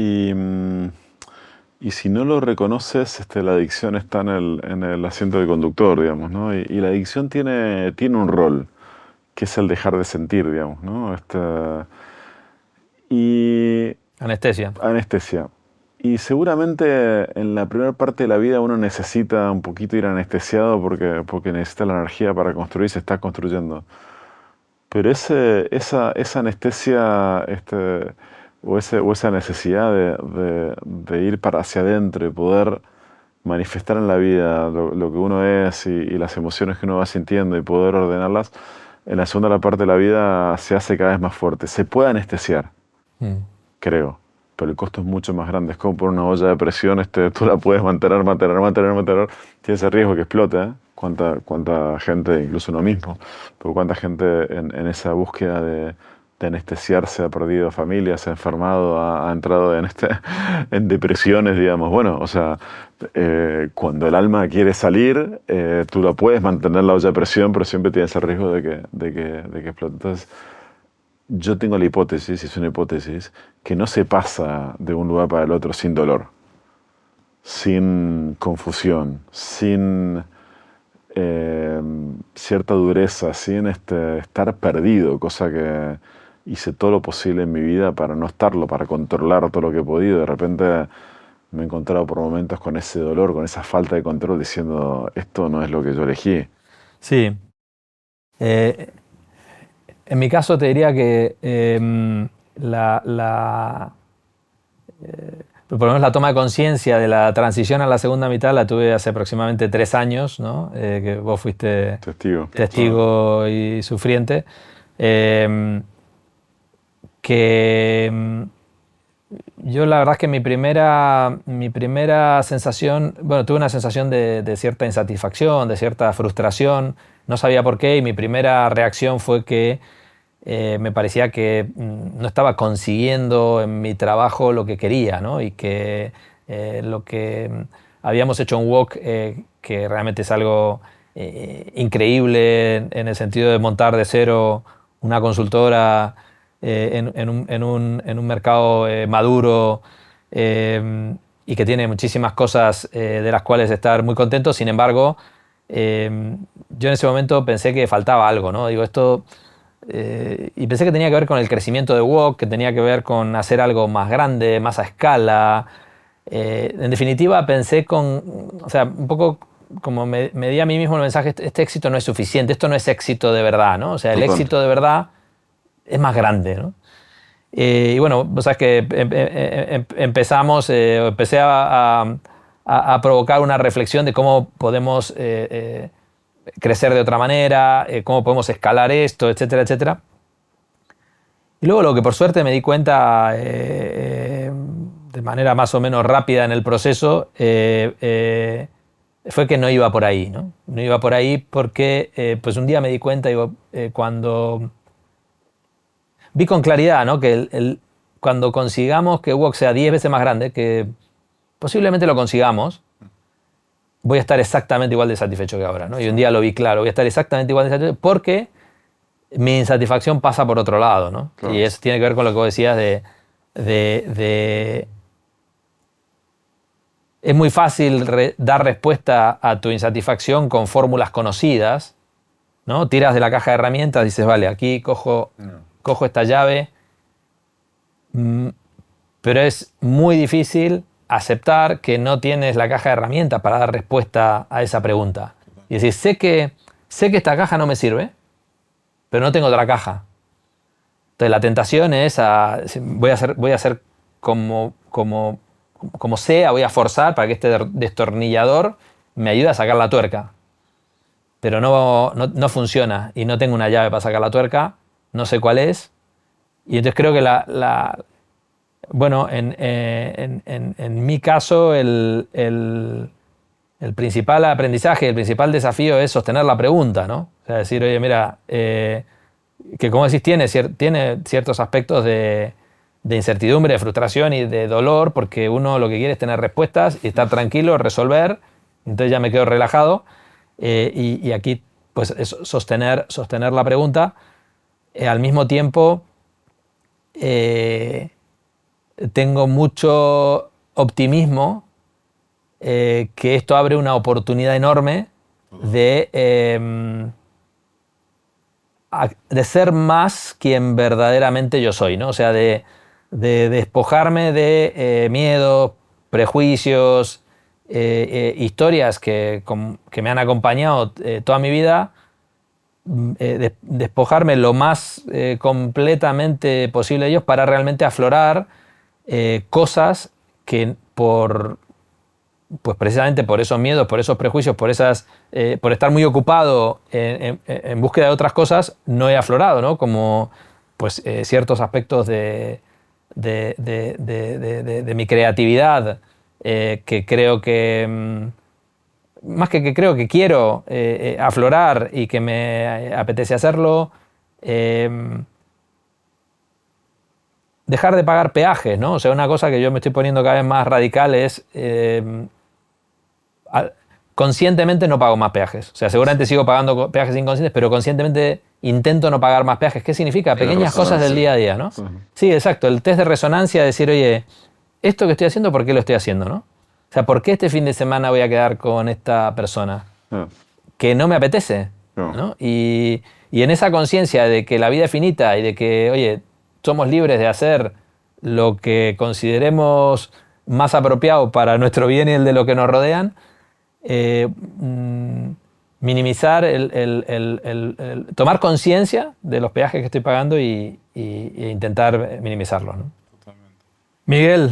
Y si no lo reconoces, la adicción está en el asiento del conductor, digamos, ¿no? Y la adicción tiene un rol, que es el dejar de sentir, digamos, ¿no? Anestesia. Anestesia. Y seguramente en la primera parte de la vida uno necesita un poquito ir anestesiado porque necesita la energía para construir y se está construyendo. Pero esa anestesia o esa necesidad de ir para hacia adentro y poder manifestar en la vida lo que uno es y las emociones que uno va sintiendo y poder ordenarlas, en la segunda parte de la vida se hace cada vez más fuerte. Se puede anestesiar, creo, pero el costo es mucho más grande. Es como por una olla de presión, tú la puedes mantener, tienes el riesgo que explote, ¿eh? Cuánta gente, incluso uno mismo, pero cuánta gente en esa búsqueda de anestesiarse ha perdido familia, se ha enfermado, ha entrado en depresiones, digamos. Bueno, o sea, cuando el alma quiere salir, tú la puedes mantener la olla de presión, pero siempre tienes el riesgo de que explote. Entonces, yo tengo la hipótesis, y es una hipótesis, que no se pasa de un lugar para el otro sin dolor, sin confusión, sin cierta dureza, sin estar perdido, cosa que hice todo lo posible en mi vida para no estarlo, para controlar todo lo que he podido. De repente me he encontrado por momentos con ese dolor, con esa falta de control, diciendo, esto no es lo que yo elegí. Sí. En mi caso te diría que por lo menos la toma de conciencia de la transición a la segunda mitad la tuve hace aproximadamente 3 años, ¿no? Que vos fuiste testigo y sufriente. Yo la verdad es que mi primera sensación, bueno, tuve una sensación de cierta insatisfacción, de cierta frustración, no sabía por qué, y mi primera reacción fue que me parecía que no estaba consiguiendo en mi trabajo lo que quería, ¿no? Y que lo que habíamos hecho en Wok, que realmente es algo increíble en el sentido de montar de cero una consultora en un mercado maduro y que tiene muchísimas cosas de las cuales estar muy contento. Sin embargo, yo en ese momento pensé que faltaba algo, ¿no? Digo, esto... y pensé que tenía que ver con el crecimiento de Wok, que tenía que ver con hacer algo más grande, más a escala. En definitiva, pensé o sea, un poco como me di a mí mismo el mensaje, este éxito no es suficiente, esto no es éxito de verdad, ¿no? O sea, el éxito de verdad es más grande, ¿no? Y bueno, vos sabés que empecé a provocar una reflexión de cómo podemos crecer de otra manera, cómo podemos escalar esto, etcétera, etcétera. Y luego lo que por suerte me di cuenta de manera más o menos rápida en el proceso fue que no iba por ahí, ¿no? No iba por ahí porque pues un día me di cuenta, cuando vi con claridad, ¿no? Que cuando consigamos que Wok sea 10 veces más grande, que posiblemente lo consigamos, voy a estar exactamente igual de satisfecho que ahora, ¿no? Y un día lo vi claro, voy a estar exactamente igual de satisfecho porque mi insatisfacción pasa por otro lado, ¿no? Claro. Y eso tiene que ver con lo que vos decías es muy fácil dar respuesta a tu insatisfacción con fórmulas conocidas, ¿no? Tiras de la caja de herramientas, dices, vale, aquí cojo esta llave, pero es muy difícil aceptar que no tienes la caja de herramientas para dar respuesta a esa pregunta. Y decir, sé que esta caja no me sirve, pero no tengo otra caja. Entonces la tentación es, voy a hacer como sea, voy a forzar para que este destornillador me ayude a sacar la tuerca. Pero no funciona y no tengo una llave para sacar la tuerca, no sé cuál es. Y entonces creo que bueno, en mi caso, el principal aprendizaje, el principal desafío es sostener la pregunta, ¿no? O sea, decir, oye, mira, que como decís, tiene ciertos aspectos de incertidumbre, de frustración y de dolor, porque uno lo que quiere es tener respuestas y estar tranquilo, resolver, entonces ya me quedo relajado. Y aquí, pues, es sostener la pregunta. Al mismo tiempo, tengo mucho optimismo que esto abre una oportunidad enorme de ser más quien verdaderamente yo soy, ¿no? O sea, de despojarme de miedos, prejuicios, historias que me han acompañado toda mi vida, despojarme lo más completamente posible de ellos para realmente aflorar cosas que pues precisamente por esos miedos, por esos prejuicios, por estar muy ocupado en búsqueda de otras cosas, no he aflorado, ¿no? Como pues, ciertos aspectos de mi creatividad que creo que, más que creo que quiero aflorar y que me apetece hacerlo, dejar de pagar peajes, ¿no? O sea, una cosa que yo me estoy poniendo cada vez más radical es conscientemente no pago más peajes. O sea, seguramente sigo pagando peajes inconscientes, pero conscientemente intento no pagar más peajes. ¿Qué significa? Pequeñas cosas del día a día, ¿no? Sí, exacto. El test de resonancia, decir, oye, esto que estoy haciendo, ¿por qué lo estoy haciendo, no? O sea, ¿por qué este fin de semana voy a quedar con esta persona? Que no me apetece, ¿no? Y en esa conciencia de que la vida es finita y de que, oye, somos libres de hacer lo que consideremos más apropiado para nuestro bien y el de lo que nos rodean, minimizar, tomar conciencia de los peajes que estoy pagando e intentar minimizarlos, ¿no? Totalmente. Miguel,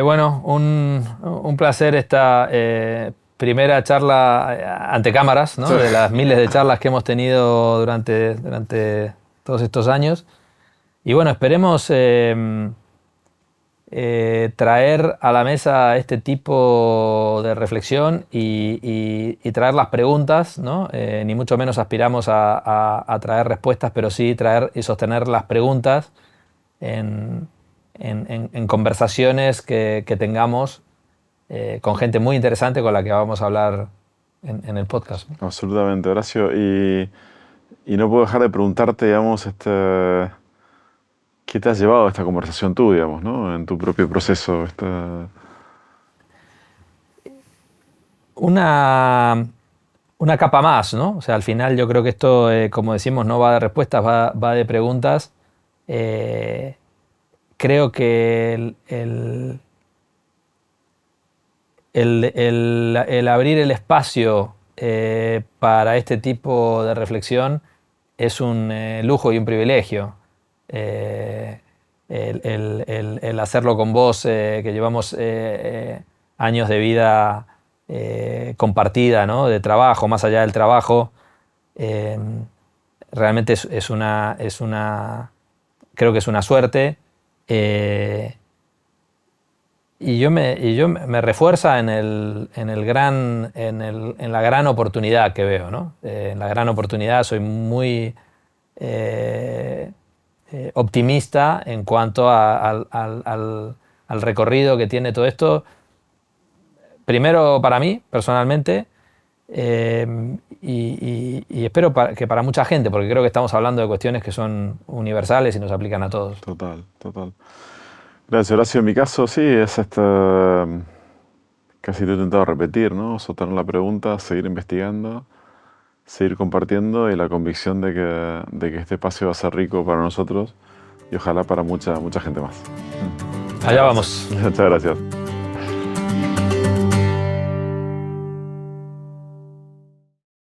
bueno, un placer esta primera charla ante cámaras, ¿no? De las miles de charlas que hemos tenido durante todos estos años. Y bueno, esperemos traer a la mesa este tipo de reflexión y traer las preguntas, ¿no? Ni mucho menos aspiramos a traer respuestas, pero sí traer y sostener las preguntas en conversaciones que tengamos con gente muy interesante con la que vamos a hablar en el podcast. Absolutamente, Horacio. Y no puedo dejar de preguntarte, digamos, ¿qué te has llevado a esta conversación tú, digamos, ¿no? En tu propio proceso? Una capa más, ¿no? O sea, al final yo creo que esto, como decimos, no va de respuestas, va de preguntas. Creo que el abrir el espacio para este tipo de reflexión es un lujo y un privilegio. El hacerlo con vos, que llevamos años de vida compartida, ¿no? De trabajo, más allá del trabajo, realmente creo que es una suerte, y yo me refuerza en la gran oportunidad que veo, ¿no? En la gran oportunidad soy muy optimista en cuanto al recorrido que tiene todo esto, primero para mí, personalmente, y espero que para mucha gente, porque creo que estamos hablando de cuestiones que son universales y nos aplican a todos. Total. Gracias, Horacio. En mi caso, sí, es casi te he intentado repetir, ¿no? Sostener la pregunta, seguir investigando, seguir compartiendo y la convicción de que este espacio va a ser rico para nosotros y ojalá para mucha gente más. Allá vamos. Muchas gracias.